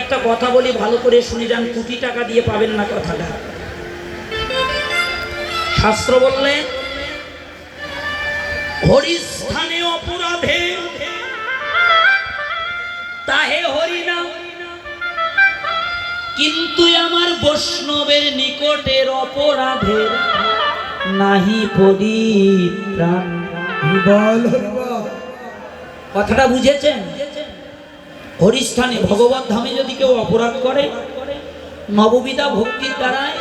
একটা কথা বলি, ভালো করে শুনে যান, কোটি টাকা দিয়ে পাবেন না কথাটা। শাস্ত্র বললেন হরিস্থানে অপরাধে তাহে হরি নাম, কিন্তু আমার বৈষ্ণবের নিকটের অপরাধের নাহি পরিত্রাণ। কথাটা বুঝেছেন? হরিস্থানে ভগবত ধামে যদি কেউ অপরাধ করে, নববিধা ভক্তির দ্বারায়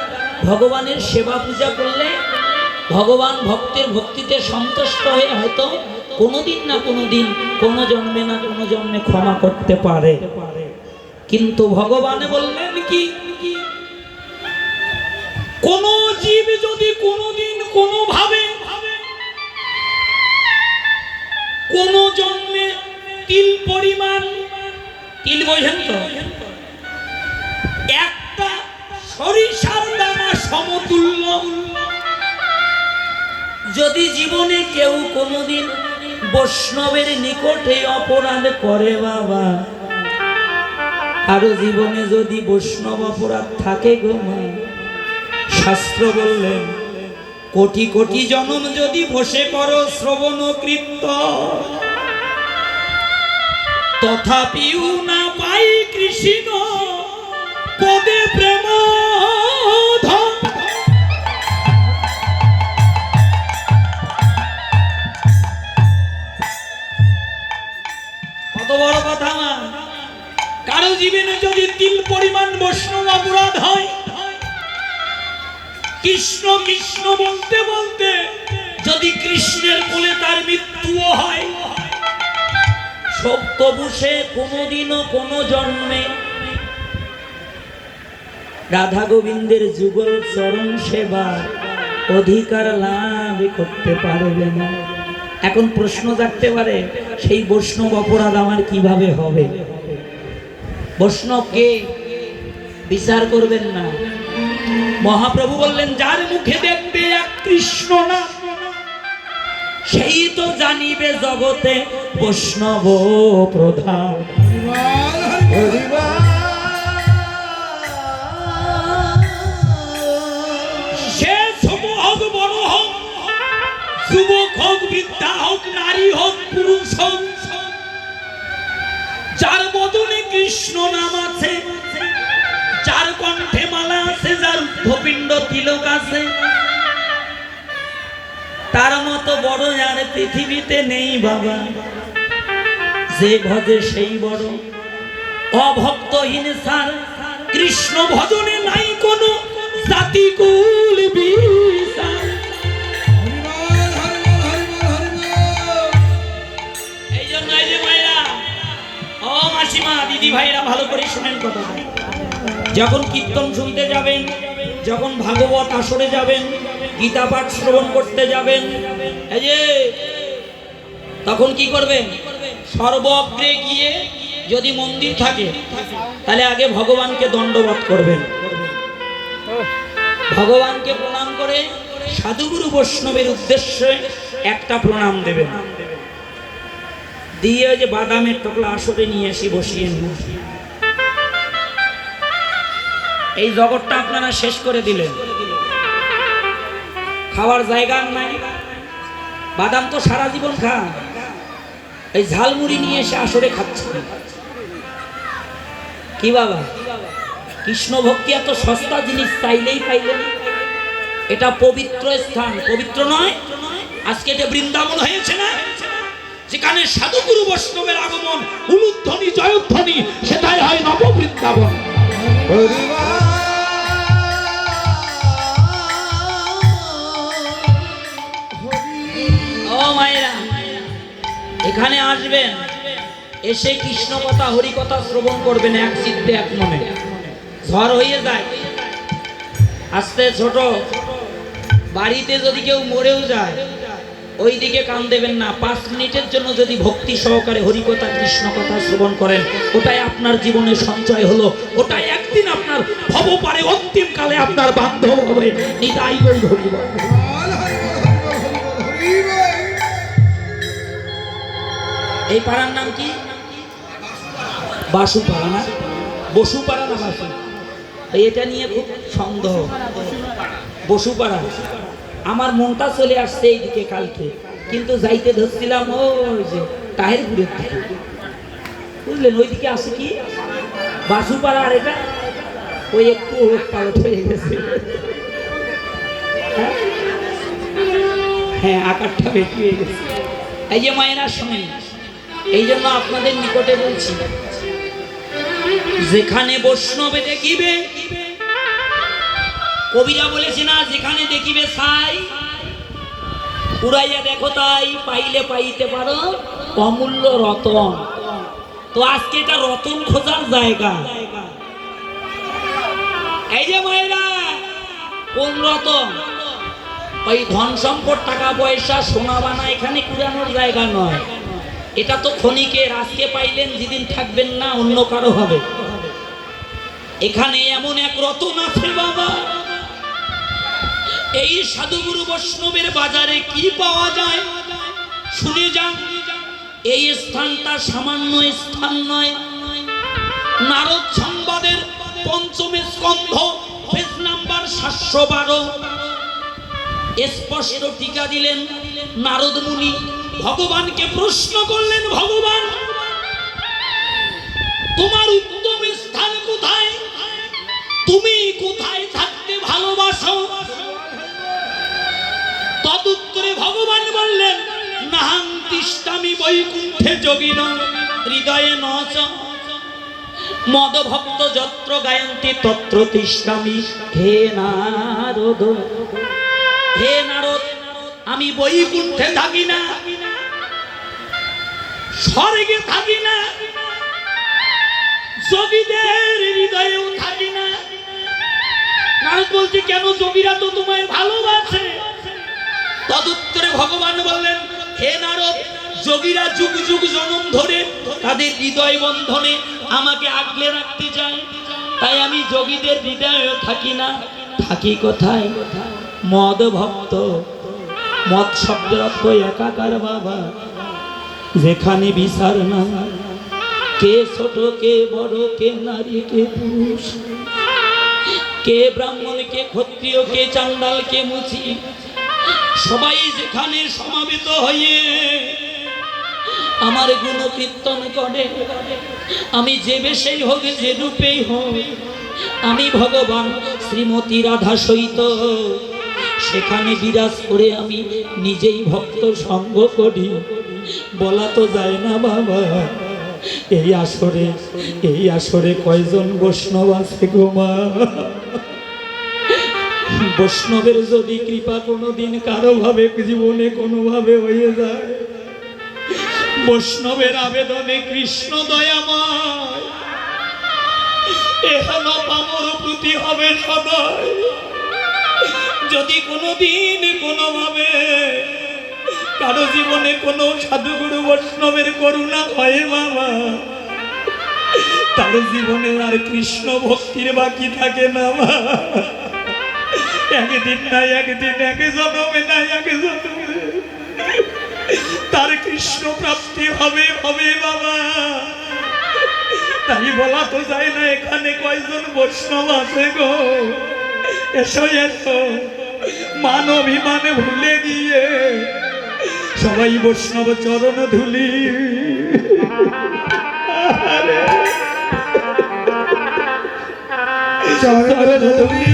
ভগবানের সেবা পূজা করলে ভগবান ভক্তের ভক্তিতে সন্তুষ্ট হয়ে হয়তো কোনোদিন না কোনোদিন, কোনো জন্মে না কোনো জন্মে ক্ষমা করতে পারে। কিন্তু ভগবান বললেন কি, কোন জীব যদি কোনোদিন কোনোভাবে কোন জন্মে তিল পরিমাণ, তিল বোঝেন তো, একটা সরিষার দানা সমতুল্য যদি জীবনে কেউ কোনোদিন বৈষ্ণবের নিকটে অপরাধ করে বাবা, আরো জীবনে যদি বৈষ্ণব অপরাধ থাকে গো মা, শাস্ত্র বললেন কোটি কোটি জন্ম যদি বসে করো শ্রবণ কীর্তন, তথাপিও না পাই কৃষ্ণ পদে প্রেম ধন। কত বড় কথা মা! কারো জীবনে যদি তিল পরিমাণ বৈষ্ণব অপরাধ হয়, কৃষ্ণ কৃষ্ণ বলতে বলতে যদি কৃষ্ণের কোলে তার মৃত্যুও হয়, তবু সে কোনোদিনও কোনো জন্মে রাধা গোবিন্দের যুগল চরণ সেবার অধিকার লাভ করতে পারবে না। এখন প্রশ্ন জাগতে পারে, সেই বৈষ্ণব অপরাধ আমার কিভাবে হবে? বৈষ্ণবকে বিচার করবেন না। মহাপ্রভু বললেন যার মুখে দেখবে এক কৃষ্ণ না, সেই তো জানিবে জগতে বৈষ্ণব প্রধান। সে ছোট হোক বড় হোক, যুবক হোক বৃদ্ধা হোক, নারী হোক পুরুষ হোক, যার বদনে কৃষ্ণ নাম আছে, যার কণ্ঠে মালা আছে, যার ঊর্ধ্বপিণ্ড তিলক আছে, তার মতো বড় আর পৃথিবীতে নেই বাবা। যে ভজে সেই বড়, অভক্তহীন সার কৃষ্ণ ভজনে নাই কোনো জাতি কুল বিচার। এই জন্য এই যে ভাইরা, ও মাসিমা, দিদি ভাইরা, ভালো করে শুনেন কথা। যখন কীর্তন শুনতে যাবেন, যখন ভাগবত আসরে যাবেন, গীতা পাঠ শ্রবণ করতে যাবেন, এই যে তখন কি করবেন? সর্বগ্রে গিয়ে যদি মন্দির থাকে তাহলে আগে ভগবানকে দণ্ডবত করবেন, ভগবানকে প্রণাম করে সাধুগুরু বৈষ্ণবের উদ্দেশ্যে একটা প্রণাম দেবেন, দিয়ে ওই যে বাদামের টোকলা আসরে নিয়ে এসে বসিয়ে নিন। এই জগৎটা আপনারা শেষ করে দিলেন, খাওয়ার জায়গা নাই, বাদাম তো সারা জীবন খান, এই ঝালমুড়ি নিয়ে এসে আসরে খাচ্ছে কি বাবা? কৃষ্ণ ভক্তি এত সস্তা জিনিস চাইলেই পাইলেন। এটা পবিত্র স্থান, পবিত্র নয়? আজকে এটা বৃন্দাবন হয়েছে না, যেখানে সাধুগুরু বৈষ্ণবের আগমন, উলুধ্বনি জয়ধ্বনি, সেটাই হয় নব বৃন্দাবন। ও মায়েরা, এখানে আসবেন, এসে কৃষ্ণ কথা হরি কথা শ্রবণ করবেন, এক চিত্তে এক মনে। ঝড় হয়ে যায়, আস্তে ছোট বাড়িতে যদি কেউ মরেও যায়, ওই দিকে কান দেবেন না। 5 মিনিটের জন্য যদি ভক্তি সহকারে হরিকথা কৃষ্ণ কথা শ্রবণ করেন, ওটাই আপনার জীবনে সঞ্চয় হলো, ওটাই একদিন আপনার ভবপারে অন্তিম কালে আপনার বান্ধব হবে। নিতাই গৌর হরি বল। এই পাড়ার নাম কি? বাসুপাড়া না? বসুপাড়া না বাসু, এটা নিয়ে খুব সন্দেহ। বসুপাড়া, আমার মনটা চলে আসছে এইদিকে কালকে, কিন্তু যাইতে ধরছিলাম ওই যে তাহেরপুরের দিকে, বুঝলেন? ওইদিকে আছে কি বাসুপাড়া, আর এটা ওই একটু ওলট পালট হয়ে গেছে। হ্যাঁ, আকারটা বেশি হয়ে গেছে। এই যে মায়েরা শুনি, এই জন্য আপনাদের নিকটে বলছি, যেখানে বৈষ্ণবে দেখিবে, কবিরা বলেছে না, যেখানে দেখিবে ছাই পুরাইয়া দেখো তাই, পাইলে পাইতে পারো অমূল্য রতন। তো আজকে এটা রতন খোঁজার জায়গা। এই যে মায়েরা, কোন রতন? ওই ধন সম্পদ, টাকা পয়সা, সোনা বানা এখানে কুড়ানোর জায়গা নয়। এটা তো ক্ষণিকের, আজকে পাইলেন, যেদিন থাকবেন না অন্য কারো হবে। এখানে এমন এক রতন আছে বাবা, এই সাধুগুরু বৈষ্ণবের বাজারে কি পাওয়া যায় শুনে যান। এই স্থানটা সামান্য স্থান নয়। নারদ সংবাদের ৫ম স্কন্ধ পেজ নাম্বার ৭১২ স্পষ্ট টিকা দিলেন নারদ মুনি। ভগবানকে প্রশ্ন করলেন, ভগবান তোমার উত্তম স্থান কোথায়? তুমি কোথায় থাকতে ভালোবাসো? তদুত্তরে ভগবান বললেন, নাহং তিষ্ঠামি বৈকুণ্ঠে যোগিনঃ হৃদয়ে নচ মদ ভক্ত যত্র গায়ন্তি তত্র তিষ্ঠামি। হে নারদ, হে নারদ, আমি বৈকুণ্ঠে থাকি না, স্বর্গে থাকি না, যোগীদের হৃদয়েও থাকি না। নারদ বলছে, কেন? যোগীরা তো তোমায় ভালোবাসে। তদুত্তরে ভগবান বললেন, হে নারদ, যোগীরা যুগ যুগ জনম ধরে তাদের হৃদয় বন্ধনে আমাকে আগলে রাখতে চায়, তাই আমি যোগীদের হৃদয়ে থাকি না। থাকি কোথায়? মদ ভক্ত। মদ শব্দের অর্থ একাকার বাবা, যেখানে বিচার না, কে ছোট কে বড়, কে নারী কে পুরুষ, কে ব্রাহ্মণ কে ক্ষত্রিয়, কে চাণ্ডাল কে মুচি, সবাই যেখানে সমাবেত হয়ে আমার গুণ কীর্তন করে, আমি যে বেশেই হোক, যে রূপেই হোক, আমি ভগবান শ্রীমতী রাধা সহিত সেখানে বিরাজ করে আমি নিজেই ভক্ত সঙ্গ করি। বলা তো যায় না বাবা, এই আসরে কয়জন বৈষ্ণব আছে গো মা? বৈষ্ণবের যদি কৃপা কোনোদিন কারো ভাবে জীবনে কোনোভাবে হয়ে যায়, বৈষ্ণবের আবেদনে কৃষ্ণ দয়াময় এহেন পামর প্রতি হবে সদয়। যদি কোনোদিন কোনোভাবে কারো জীবনে কোনো সাধুগুরু বৈষ্ণবের করুণা হয় বাবা, তার জীবনে আর কৃষ্ণ ভক্তির বাকি থাকে না মা। একদিন নাই একদিন, এক জন্মে নাই এক জন্মে তার কৃষ্ণ প্রাপ্তি হবে হবে বাবা। তাই বলা তো যায় না, এখানে কয়জন বৈষ্ণব আছে গো? এসো এসো, মান অভিমানে ভুলে গিয়ে সবাই বৈষ্ণব চরণ ধুলি। চরণ ধুলি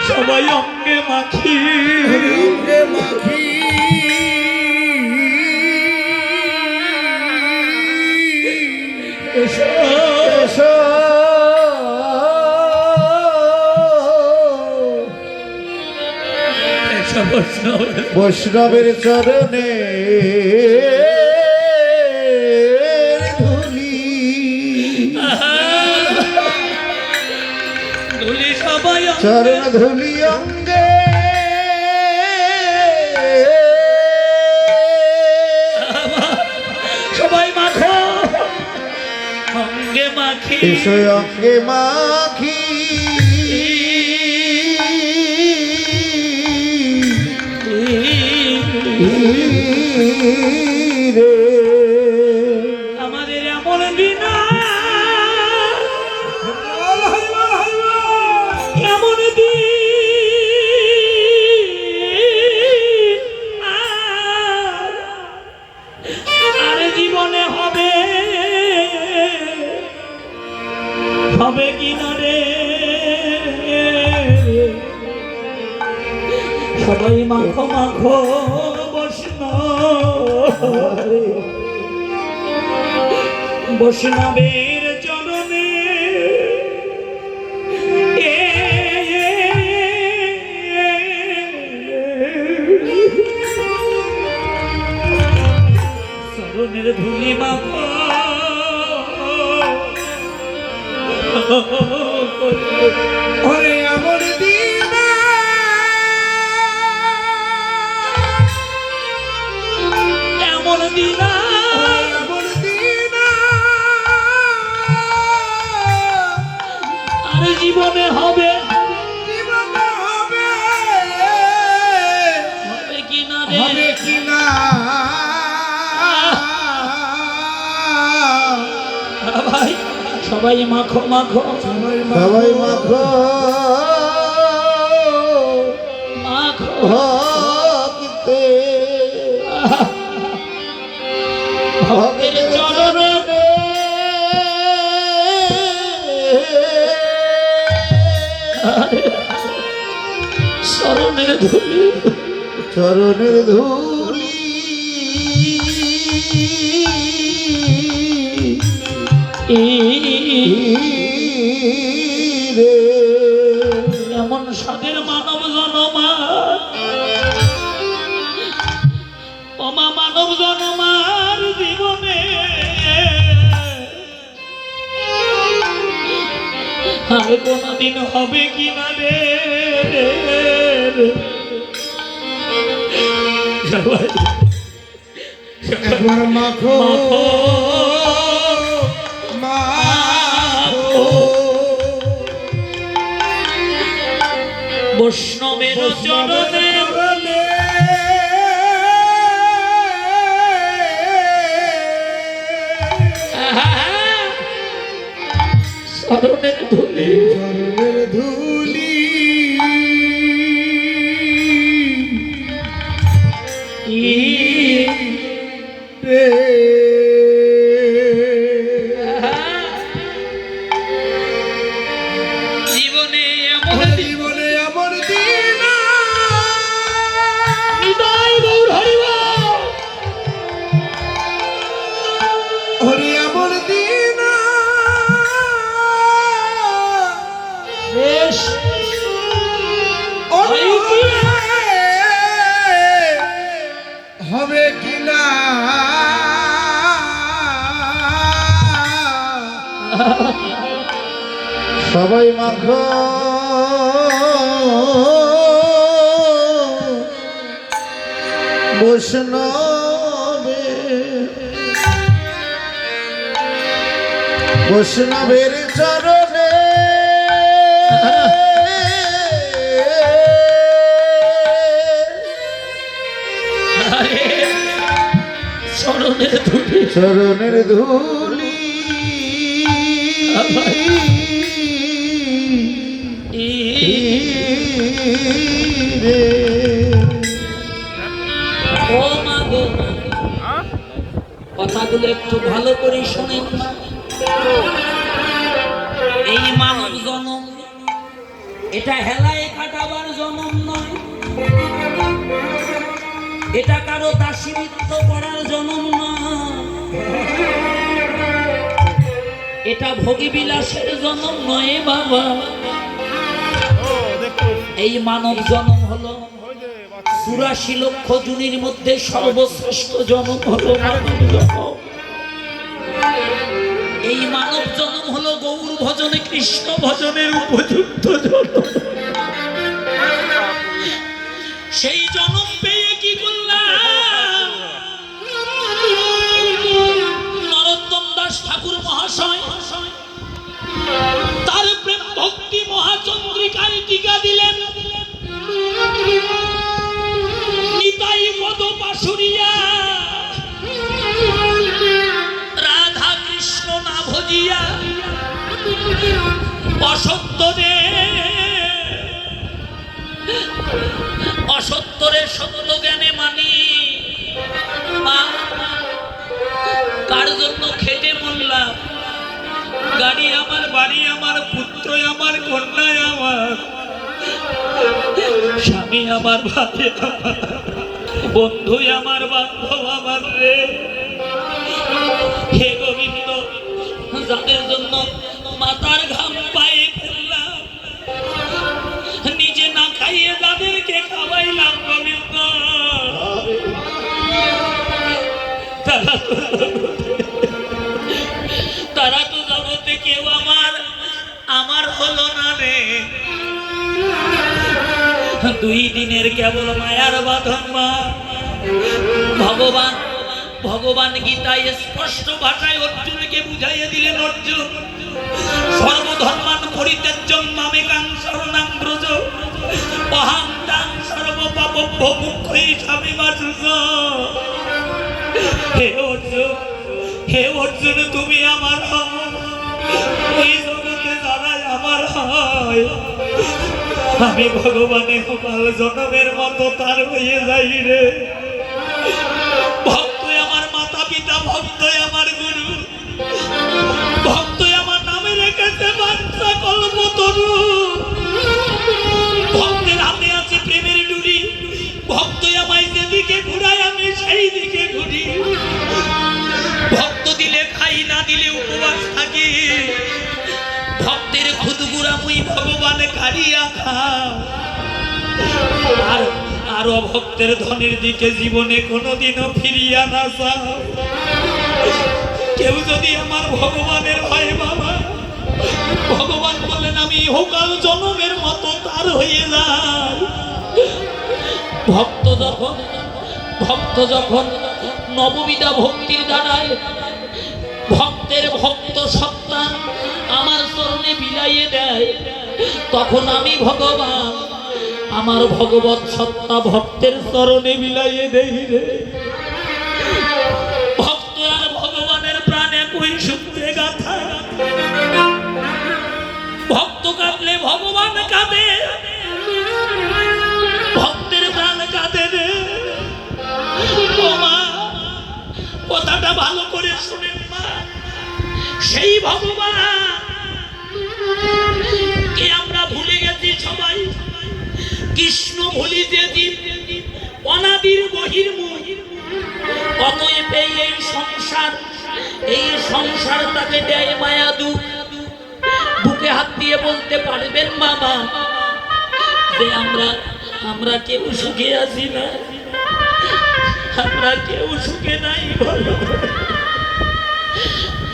সবাই অঙ্গে মাখি, অঙ্গে মাখি বৈষ্ণবের চরণে ধুলি, ধুলি সবাই চরণ ধুলি অঙ্গে সবাই মাখো, অঙ্গে মাখি, এসো অঙ্গে মাখি রে আমাদের এমন দিন এমন দিন আর জীবনে হবে হবে কিনা রে সবাই মাখো মাখো বৈষ্ণবের চরণে চরণের ধুলি মাখো ওরে এমন দিন এমন দিন এমন দিন আর জীবনে হবে জীবনে হবে হবে কিনা রে হবে কিনা ভাই সবাই মাখো মাখো সবাই মাখো মাখো ভক্তে ভক্তের চরণে চরণের ধুলি চরণের ধুলি রে এমন সাদের মানব জনমার ওমা মানব জনমার জীবনে আর কোনদিন হবে কিনা রে সবাই একবার মাখো মাখো মাখো বৈষ্ণবের চরণে চরণের ধুলি চরণের ধুলি রে জীবনে এমন জীবনে এমন দিন হৃদয় গৌর হরিব হরি এমন দিন বেশ হবে কিনা সবাই মাখো বৈষ্ণবের চরণে চরণের ধুলি চরণের ধুলি রে ও মা গো কথাগুলো একটু ভালো করে শোনেন না। এই মানব জনম এটা হেলায় কাটাবার জনম নয়, এটা কারো দাসীমিত্র করার জনম নয়, এটা ভোগী বিলাসের জনম নয় বাবা। এই মানব জনম হলো ৮৪ লক্ষ জুনির মধ্যে সর্বশ্রেষ্ঠ জনম হলো মানব জনম। এই মানব জনম হলো গৌর ভজনে কৃষ্ণ ভজনের উপযুক্ত জনম। সেই জনম পেয়ে কি করলাম? নরোত্তম দাস ঠাকুর মহাশয় তার প্রেম ভক্তি মহাচন্দ্রিকায় টিকা দিলেন। নিতাই পদ পাশ বাঁশুরিয়া রাধা কৃষ্ণ না ভজিয়া অসত্যরে অসত্যরে সত্য জ্ঞানে মানি। মা, কার জন্য খেটে মরলাম? গাড়ি আমার, বাড়ি আমার, পুত্র আমার, কন্যা আমার, স্বামী আমার, ভাই আমার, বন্ধু আমার, বান্ধব আমার রে। হে গোবিন্দ, যাদের জন্য মাথার ঘাম পায়ে ফেললাম, নিজে না খাইয়ে যাদেরকে খাওয়াইলাম গোবিন্দ, তারা তো জগতে কেউ আমার হলো না রে। 2 দিনের কেবল মায়ার বাঁধন মা। ভগবান গীতায় স্পষ্ট ভাষায় অর্জুনকে বুঝাইয়ে দিলেন, অর্জুন সর্বধর্মান পরিত্যাজ্যং মামেকাং শরণাং ব্রজ অহং তাং সর্বপাপভ্যো মুখ্যৈষামিমা শুচ। হে অর্জুন, তুমি আমার হও, ওই জগতে যারাই আমার হয়, আমি ভগবানের কপাল জনমের মতো তার হয়ে যাই রে। ভক্তই আমার মাতা পিতা, ভক্তই আমার গুরু, ভক্তই আমার নামে রেখেছে বাঞ্ছা কল্পতরু। ভক্তের হাতে আছে প্রেমের ডুরি, ভক্তই আমায় যেদিকে ঘুরায় আমি সেই দিকে ঘুরি। ভক্ত দিলে খাই, না দিলে উপবাস থাকি। ভক্তের খুদগুড়া মুই ভগবান কারিয়া খাও। আর অভক্তের ধনের দিকে জীবনে কোনোদিনও ফিরিয়া না যাও। কেউ যদি আমার ভগবানের হয় বাবা, ভগবান বলেন আমি ইহকাল জনমের মতো তার হয়ে যাই। ভক্ত যখন নববিধা ভক্তির দ্বারায় ভক্তের ভক্ত সত্তা আমার চরণে বিলাইয়ে দেয়, তখন আমি ভগবান আমার ভগবত সত্তা ভক্তের চরণে বিলাইয়ে দেই রে। ভক্ত আর ভগবানের প্রাণে কই সূত্রে গাথা। ভক্ত কাঁদলে ভগবান কাঁদে, ভক্তের প্রাণ কাঁদে রে। ও মা, কথাটা ভালো করে শুনেন মা। সেই ভগবান কে আমরা ভুলে গেছি সবাই। কৃষ্ণ ভুলি যে জীব অনাদির বহির্মুখ, অতএব এই সংসার তাকে দেয় মায়া দুঃখ। বুকে হাত দিয়ে বলতে পারবেন মামা যে আমরা কেউ সুখে আছি না? আমরা কেউ সুখে নাই।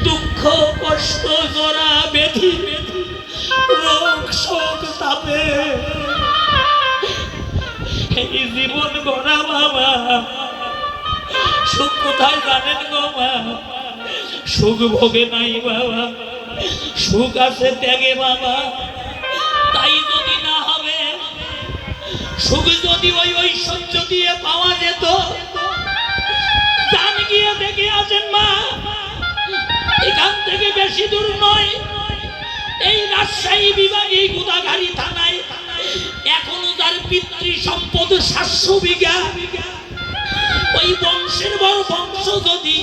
দুঃখ কষ্ট জরা ব্যাধি রোগ শোক তাপে এই জীবন গড়া বাবা। সুখ কোথায় জানেন গো মা? সুখ ভোগে নাই বাবা, সুখ আছে ত্যাগে বাবা। তাই যদি না হবে, সুখ যদি ওই ঐশ্বর্য দিয়ে পাওয়া যেত, জান গিয়ে দেখে আসেন মা। এখান থেকে বেশি দূর নয়, এই রাজশাহী বিভাগে গোদাগাড়ি থানায় এখনো তার পিতৃ সম্পদ 700 বিঘা। ওই বংশের বড় বংশ যদি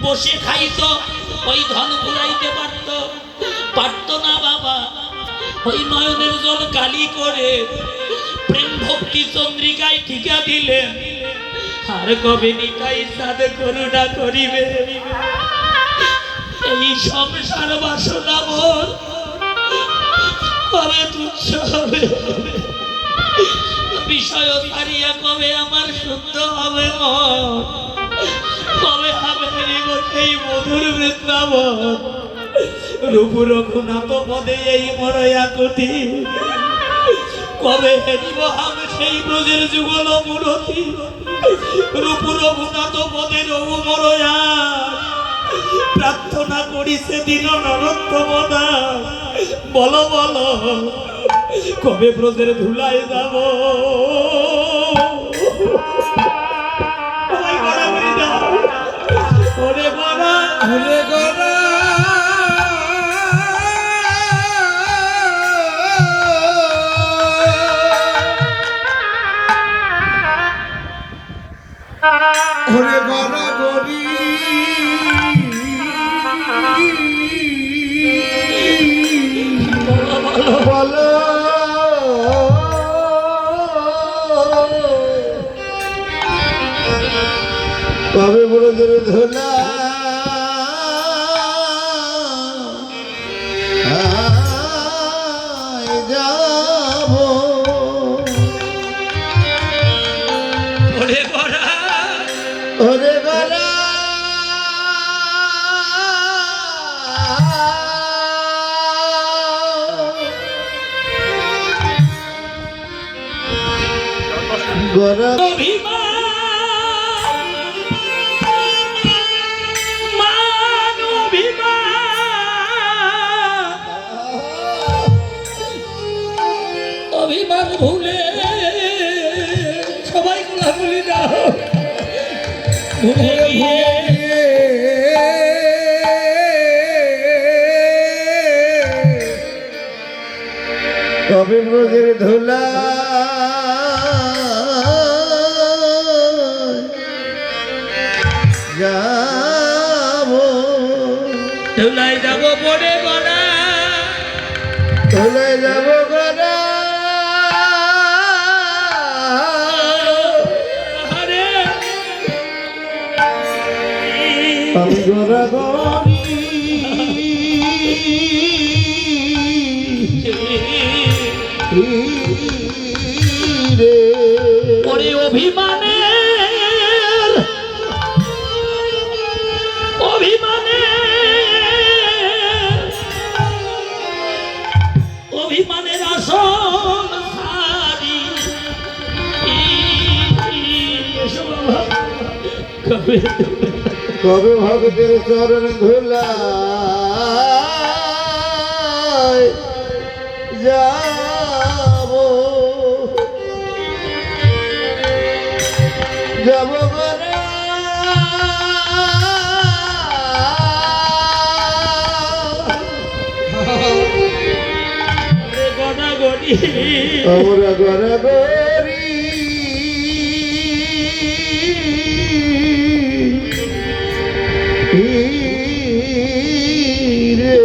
বসে খাইতো, ওই ধন ঘুরাইতে পারতো না বাবা। ওই নয়নের জল কালি করে প্রেম ভক্তি চন্দ্রিকায় ঠিকা দিলেন। আর কবে নিতাই সাদ করুণা করিবে? এই সংসার বাসনা মোর কবে তুচ্ছ হবে? বিষয় ছাড়িয়া কবে আমার শুদ্ধ হবে মন? কবে হবে সেই মধুর বৃন্দাবন? রূপ রঘুনাথ পদে এই মরয়া কটি, কবে হেরিব আমি সেই ব্রজের যুগল মূরতি? রূপ রঘুনাথ পদে রঘু মরয়া প্রার্থনা করি সেদিন নরোত্তমদা। বলো বলো কবে ব্রজের ধুলায় যাব? ওরে গড়া ওরে গড়া ওরে গড়া গড়ি বলো কবে বড় ধরে ধোলা যাব ওরে গড়া ওরে গলা গলা অভিমান ভুলে সবাই গোলাগুলি দাও ভুলে গিয়ে কবে ব্রজের ধুলা যাব ধুলাই যাব পড়ে গড়া ধুলে যাব গড়া আরে আমি গড়া গড়ি রে ওরে অভিমানের অভিমানের আসন সারি কবে কবে ভগতের চরণ ধুলা যাব যাব গরে গড়া গড়ি আমরা গড়া গরি রে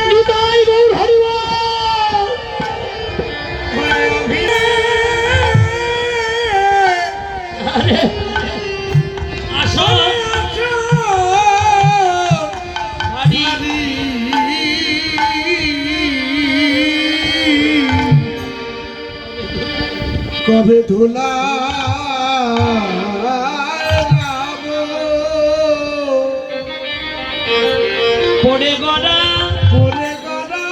নিতাই গৌর হরিবল আরে আসো হাড়ি কবে ধুলা পড়ে গড়া পরে গড়া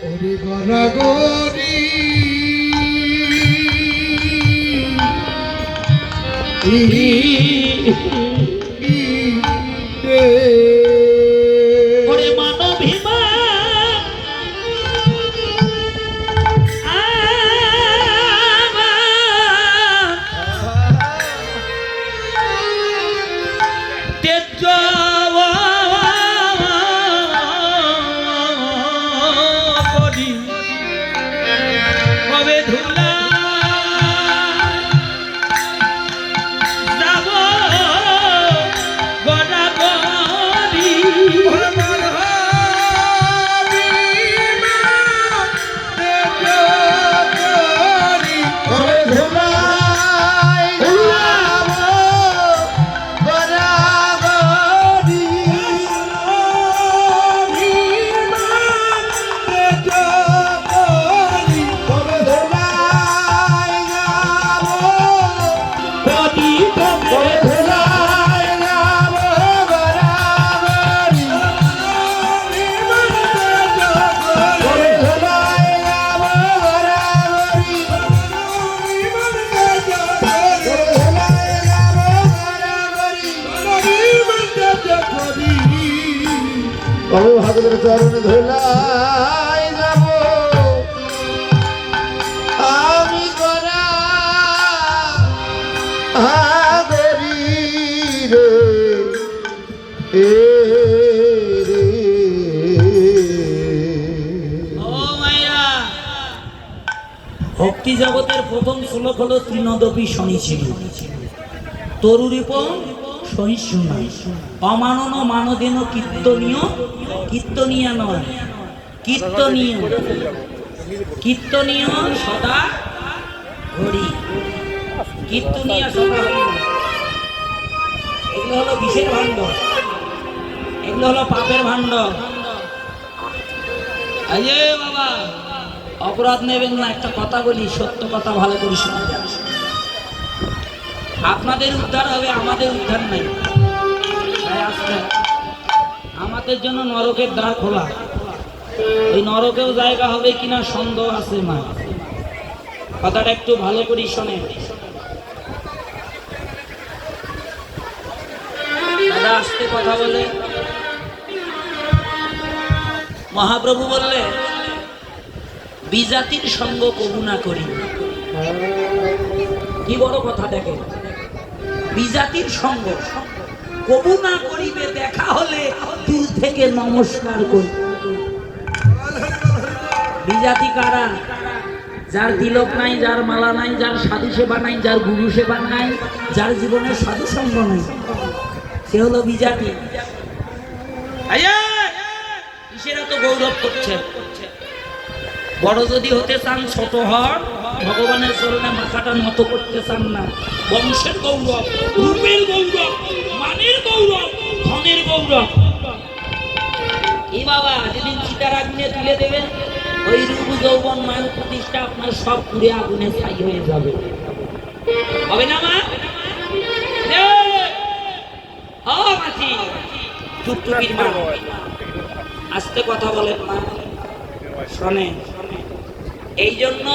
ওরে গড়া গড়ি ওরে মানবিমান তেজ করি কবে ধুলা যাব চরণ ধুলাই যাব আমি গরা আগরি রে ও মাইরা, ভক্তি জগতের প্রথম শ্লোক হলো তৃণদপি শনিছিল তরুরিপ সহিষ্ণু অমানন মানদেন কীর্তনীয় কীর্তনীয় নয় কীর্তনীয় কীর্তনীয় সদা হরি কীর্তনীয় সদা হরি। এগুলো হলো বিষের ভাণ্ড, এগুলো হলো পাপের ভাণ্ড। আরে বাবা অপরাধ নেবেন না, একটা কথা বলি, সত্য কথা ভালো করে শোনা যাবে। আপনাদের উদ্ধার হবে, আমাদের উদ্ধার নাই। তাই আসতে আমাদের জন্য নরকের দ্বার খোলা, ওই নরকেও জায়গা হবে কিনা সন্দেহ আছে। মা কথাটা একটু ভালো করে শোনে। দাদা আসতে কথা বলে। মহাপ্রভু বললে বিজাতির সঙ্গ কবু না করি। কি বড় কথা দেখে, বিজাতির সঙ্গ কবু না করিবে, দেখা হলে দূর থেকে নমস্কার করি। বিজাতি কারা? যার তিলক নাই, যার মালা নাই, যার সাধু সেবা নাই, যার গুরু সেবা নাই, যার জীবনে সাধু সঙ্গ নাই, সে হলো বিজাতি। কিসেরা তো গৌরব করছে। বড় যদি হতে চান ছোট হন, ভগবানের চরণে মাথাটা নত করতে চান না। বংশের গৌরব, রূপের গৌরব, মানের গৌরব, ধনের গৌরব। এই বাবা যেদিন চিতার আগুনে তুলে দেবেন, ওই রূপ যৌবন মান প্রতিষ্ঠা আপনার সব পুড়ে আগুনে ছাই হয়ে যাবে। হবে না মা? টুকটুকির মা আস্তে কথা বলেন মা, শোনেন। এই জন্য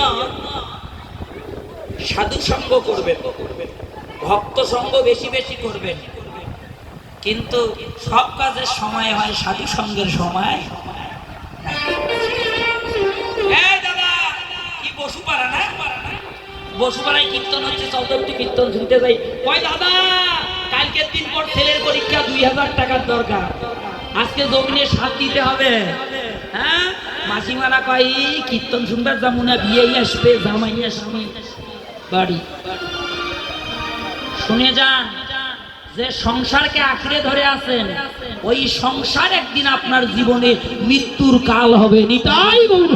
সাধু সঙ্গ করবেন, ভক্ত সঙ্গ বেশি বেশি করবেন, কিন্তু সব কাজের সময় হয়, সাধু সঙ্গের সময়। কি বসুপাড়া না? বসুপাড়ায় কীর্তন হচ্ছে, চৌদ্দটি কীর্তন শুনতে যাই। কয় দাদা কালকের দিন পর ছেলের পরীক্ষা, 2000 টাকার দরকার, আজকে জমিনে সাথ দিতে হবে। হ্যাঁ, মাসিমারা কয় কীর্তন শুনবার যাবো না, বিয়েই আসবে, জামাই আসবে বাড়ি। শুনে যান, যে সংসারকে আঁকড়ে ধরে আছেন, ওই সংসার একদিন আপনার জীবনে মৃত্যুর কাল হবে। নিতাই গৌর।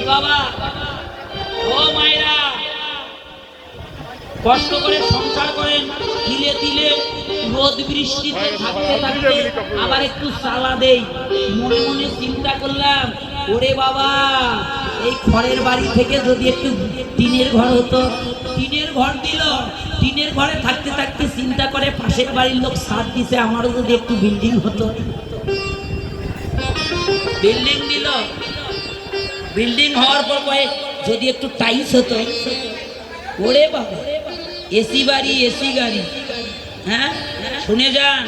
বাবা ও মায়েরা, কষ্ট করে সংসার করেন, তিলে তিলে রোদ বৃষ্টিতে থাকতে থাকতে আবার একটু চালা দেই। মনে মনে চিন্তা করলাম, ওরে বাবা এই খড়ের বাড়ি থেকে যদি একটু টিনের ঘর হতো, টিনের ঘর দিল, টিনের ঘরে থাকতে থাকতে চিন্তা করে পাশের বাড়ির লোক সাথ দিছে, আমারও যদি একটু বিল্ডিং হতো। বিল্ডিং দিল, বিল্ডিং হওয়ার পর কয়ে যদি একটু টাইস হতো। ওরে বাবা এসি বাড়ি, এসি গাড়ি। হ্যাঁ, শুনে যান,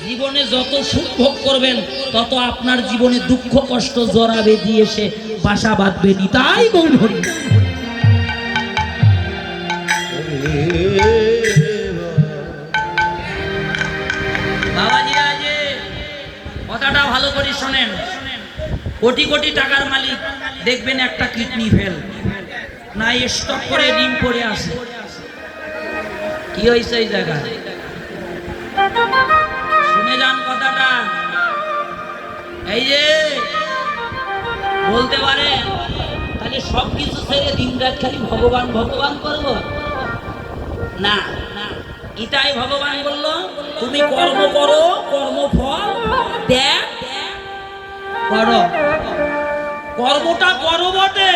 জীবনে যত সুখ ভোগ করবেন তত আপনার জীবনে দুঃখ কষ্ট জড়াবে, দিয়ে সে বাসা বাঁধবে। নিতাই গৌর হরি। বাবাজিরা যে কথাটা ভালো করে শোনেন, কোটি কোটি টাকার মালিক দেখবেন একটা কিডনি ফেল না, স্টক করে ঋণ পড়ে আসে। কি হয়েছে এই জায়গায়? শুনে যান কথাটা। এই যে বলতে পারে তাহলে সবকিছু ছেড়ে দিন রাত খালি ভগবান ভগবান করবো না, এটাই ভগবান বললো তুমি কর্ম করো, কর্মফল দেখ করো। কর্মটা করো বটে,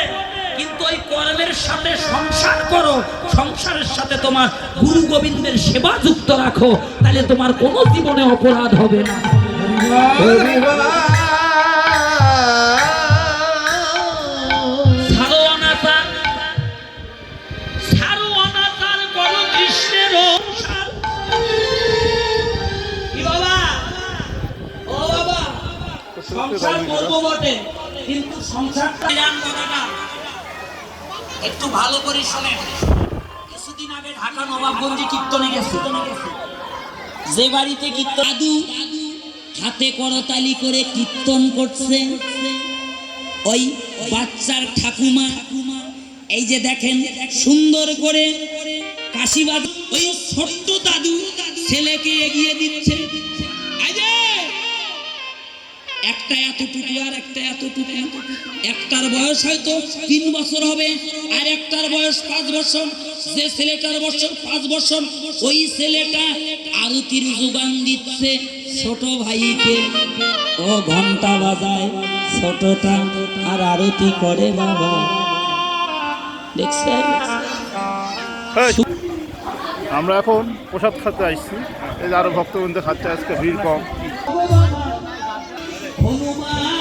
কিন্তু ওই কর্মের সাথে সংসার করো, সংসারের সাথে তোমার গুরু গোবিন্দের সেবা যুক্ত রাখো, তাহলে তোমার কোনো জীবনে অপরাধ হবে না। সংসার করবো বটে, কিন্তু সংসারটা কথাটা একটু ভালো করে শোনেন। কিছুদিন আগে ঢাকা নবাবগঞ্জে কীর্তনে গেছে, যে বাড়িতে কীর্তন দাদু হাতে করতালি করে কীর্তন করছে, ওই বাচ্চার ঠাকুমা এই যে দেখেন সুন্দর করে কাশিবাদ, ওই ছোট্ট দাদু ছেলেকে এগিয়ে দিচ্ছে। একটা এতটুকু আর একটা এতটুকু, একটার বয়স হয়তো 3 বছর হবে আর একটার বয়স 5 বছর। যে ছেলেটার বয়স 5 বছর, ওই ছেলেটা আরতির যোগান দিচ্ছে ছোট ভাইকে। ও ঘন্টা বাজায় ছোটটা আর আরতি করে বাবা, দেখছেন? আমরা এখন প্রসাদ খাতে আসছি, এই যে আরো ভক্তবৃন্দ খাচ্ছে, আজকে ভিড় কম। হনুমান